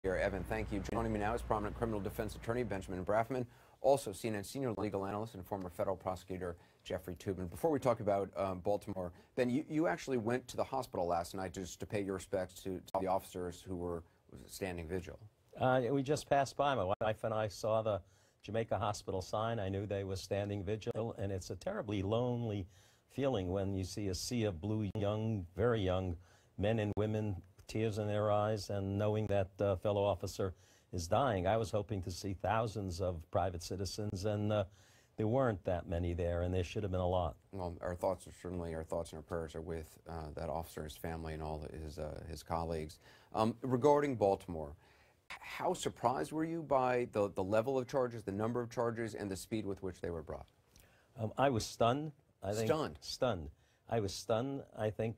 here. Evan, thank you. Joining me now is prominent criminal defense attorney Benjamin Brafman, also CNN senior legal analyst and former federal prosecutor Jeffrey Toobin. Before we talk about Baltimore, Ben, you actually went to the hospital last night just to pay your respects to the officers who were standing vigil. We just passed by. My wife and I saw the Jamaica Hospital sign. I knew they were standing vigil, and it's a terribly lonely feeling when you see a sea of blue, young, very young men and women, tears in their eyes, and knowing that fellow officer is dying. I was hoping to see thousands of private citizens, and there weren't that many there, and there should have been a lot. Well, our thoughts and our prayers are with that officer's family and all his colleagues. Regarding Baltimore, how surprised were you by the level of charges, the number of charges, and the speed with which they were brought? I was stunned. Stunned? I was stunned. I think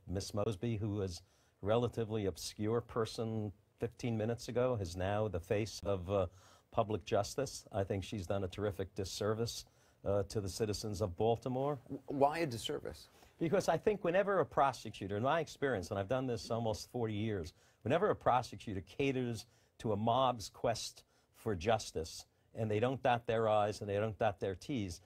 Miss Mosby, who was a relatively obscure person 15 minutes ago, is now the face of public justice. I think she's done a terrific disservice to the citizens of Baltimore. Why a disservice? Because I think whenever a prosecutor, in my experience, and I've done this almost 40 years, whenever a prosecutor caters to a mob's quest for justice, and they don't dot their I's and they don't dot their T's,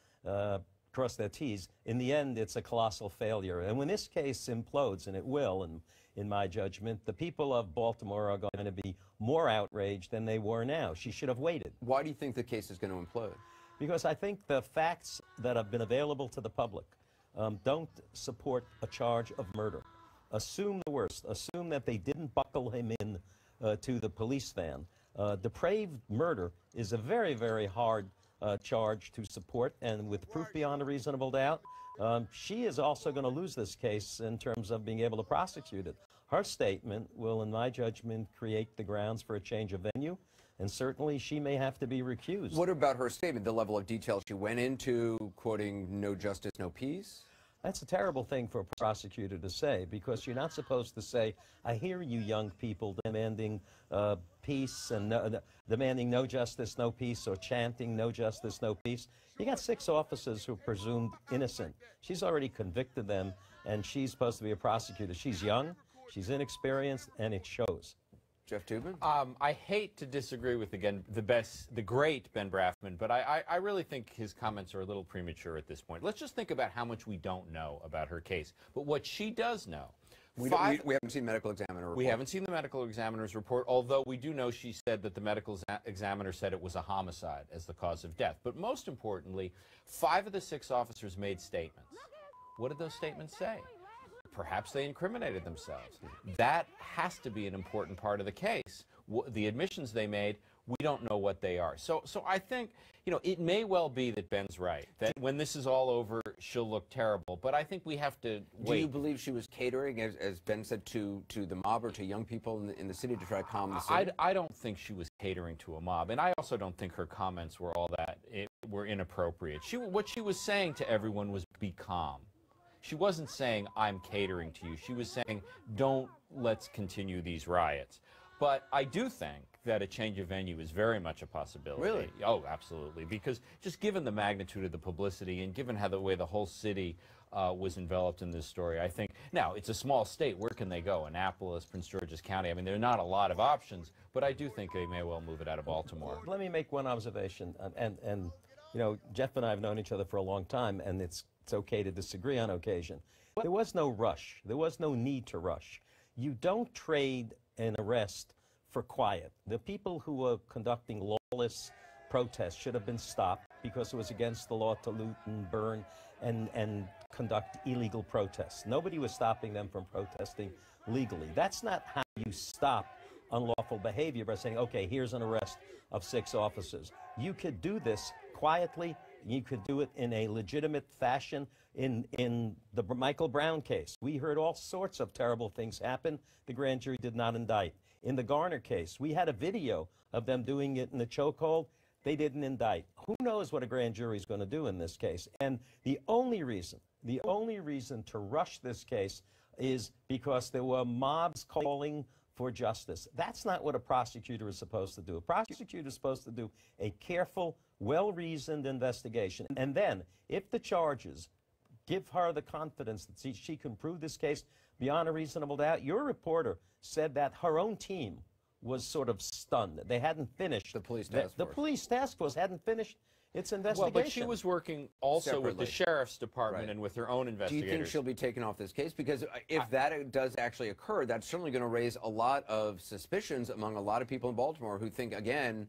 cross their T's, in the end it's a colossal failure. And when this case implodes, and it will, in my judgment, the people of Baltimore are going to be more outraged than they were now. She should have waited. Why do you think the case is going to implode? Because I think the facts that have been available to the public don't support a charge of murder. Assume the worst. Assume that they didn't buckle him in to the police van. Depraved murder is a very, very hard charge to support, and with proof beyond a reasonable doubt, she is also going to lose this case in terms of being able to prosecute it. Her statement will, in my judgment, create the grounds for a change of venue, and certainly she may have to be recused. What about her statement, the level of detail she went into, quoting, "no justice, no peace"? That's a terrible thing for a prosecutor to say, because you're not supposed to say, I hear you young people demanding peace and demanding no justice, no peace, or chanting no justice, no peace. You got 6 officers who are presumed innocent. She's already convicted them, and she's supposed to be a prosecutor. She's young, she's inexperienced, and it shows. Jeff Toobin? I hate to disagree with, again, the great Ben Brafman, but I really think his comments are a little premature at this point. Let's just think about how much we don't know about her case. But what she does know... We haven't seen the medical examiner report. We haven't seen the medical examiner's report, although we do know she said that the medical examiner said it was a homicide as the cause of death. But most importantly, 5 of the 6 officers made statements. What did those statements say? Perhaps they incriminated themselves. That has to be an important part of the case. The admissions they made, we don't know what they are. So I think, you know, it may well be that Ben's right, that when this is all over, she'll look terrible. But I think we have to wait. Do you believe she was catering, as Ben said, to the mob or to young people in the city to try to calm the city? I don't think she was catering to a mob, and I also don't think her comments were all that were inappropriate. What she was saying to everyone was, be calm. She wasn't saying, I'm catering to you. She was saying, let's continue these riots. But I do think that a change of venue is very much a possibility. Really? Oh, absolutely. Because just given the magnitude of the publicity and given how the way the whole city was enveloped in this story, I think, now, it's a small state. Where can they go? Annapolis, Prince George's County. I mean, there are not a lot of options, but I do think they may well move it out of Baltimore. Let me make one observation. And you know, Jeff and I have known each other for a long time, and it's okay to disagree on occasion. There was no rush. There was no need to rush. You don't trade an arrest for quiet. The people who were conducting lawless protests should have been stopped because it was against the law to loot and burn and conduct illegal protests. Nobody was stopping them from protesting legally. That's not how you stop unlawful behavior, by saying, okay, here's an arrest of 6 officers. You could do this quietly. You could do it in a legitimate fashion. In the Michael Brown case, we heard all sorts of terrible things happen. The grand jury did not indict. In the Garner case, we had a video of them doing it in the chokehold. They didn't indict. Who knows what a grand jury is going to do in this case? And the only reason to rush this case is because there were mobs calling for justice. That's not what a prosecutor is supposed to do. A prosecutor is supposed to do a careful, well-reasoned investigation. And then, if the charges give her the confidence that she can prove this case beyond a reasonable doubt, your reporter said that her own team was sort of stunned. They hadn't finished. The police task The force. police task force hadn't finished its investigation. Well, but she was working also with the Separately. sheriff's department Right. and with her own Do you investigators. think she'll be taken off this case? Because if that does actually occur, that's certainly going to raise a lot of suspicions among a lot of people in Baltimore who think, again,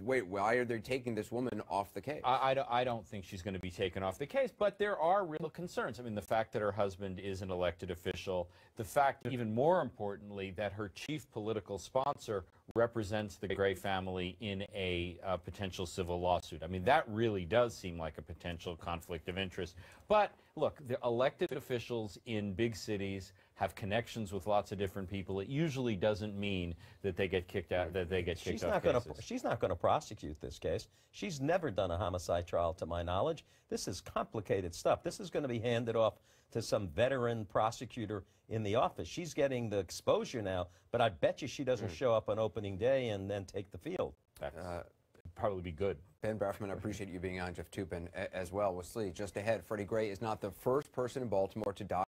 wait, why are they taking this woman off the case? I don't think she's going to be taken off the case, but there are real concerns. I mean, the fact that her husband is an elected official, the fact, even more importantly, that her chief political sponsor represents the Gray family in a potential civil lawsuit. I mean, that really does seem like a potential conflict of interest. But look, the elected officials in big cities have connections with lots of different people. It usually doesn't mean that they get kicked out, that they get kicked off cases. She's not going to prosecute this case. She's never done a homicide trial, to my knowledge. This is complicated stuff. This is going to be handed off to some veteran prosecutor in the office. She's getting the exposure now, but I bet you she doesn't show up on opening day and then take the field. That'd probably be good. Ben Brafman, I appreciate you being on. Jeff Toobin as well with Slee. Just ahead, Freddie Gray is not the first person in Baltimore to die